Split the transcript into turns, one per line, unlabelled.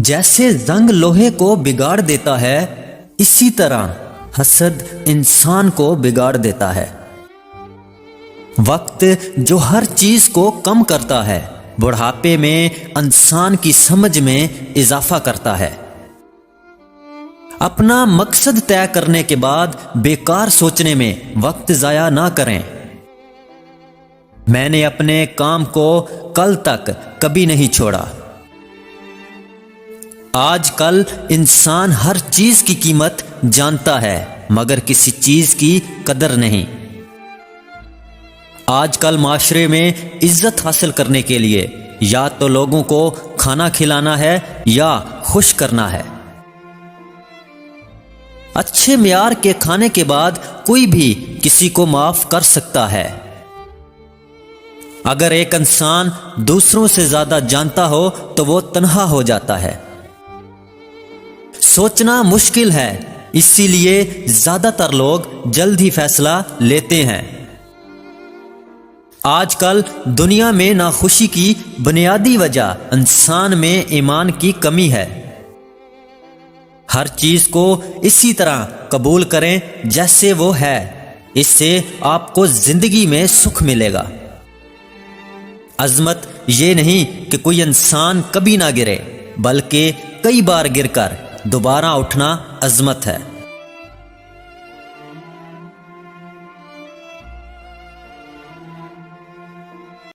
جیسے زنگ لوہے کو بگاڑ دیتا ہے، اسی طرح حسد انسان کو بگاڑ دیتا ہے۔ وقت جو ہر چیز کو کم کرتا ہے، بڑھاپے میں انسان کی سمجھ میں اضافہ کرتا ہے۔ اپنا مقصد طے کرنے کے بعد بیکار سوچنے میں وقت ضائع نہ کریں۔ میں نے اپنے کام کو کل تک کبھی نہیں چھوڑا۔ آج کل انسان ہر چیز کی قیمت جانتا ہے مگر کسی چیز کی قدر نہیں۔ آج کل معاشرے میں عزت حاصل کرنے کے لیے یا تو لوگوں کو کھانا کھلانا ہے یا خوش کرنا ہے۔ اچھے معیار کے کھانے کے بعد کوئی بھی کسی کو معاف کر سکتا ہے۔ اگر ایک انسان دوسروں سے زیادہ جانتا ہو تو وہ تنہا ہو جاتا ہے۔ سوچنا مشکل ہے، اسی لیے زیادہ تر لوگ جلد ہی فیصلہ لیتے ہیں۔ آج کل دنیا میں ناخوشی کی بنیادی وجہ انسان میں ایمان کی کمی ہے۔ ہر چیز کو اسی طرح قبول کریں جیسے وہ ہے، اس سے آپ کو زندگی میں سکھ ملے گا۔ عظمت یہ نہیں کہ کوئی انسان کبھی نہ گرے، بلکہ کئی بار گر کر دوبارہ اٹھنا عظمت ہے۔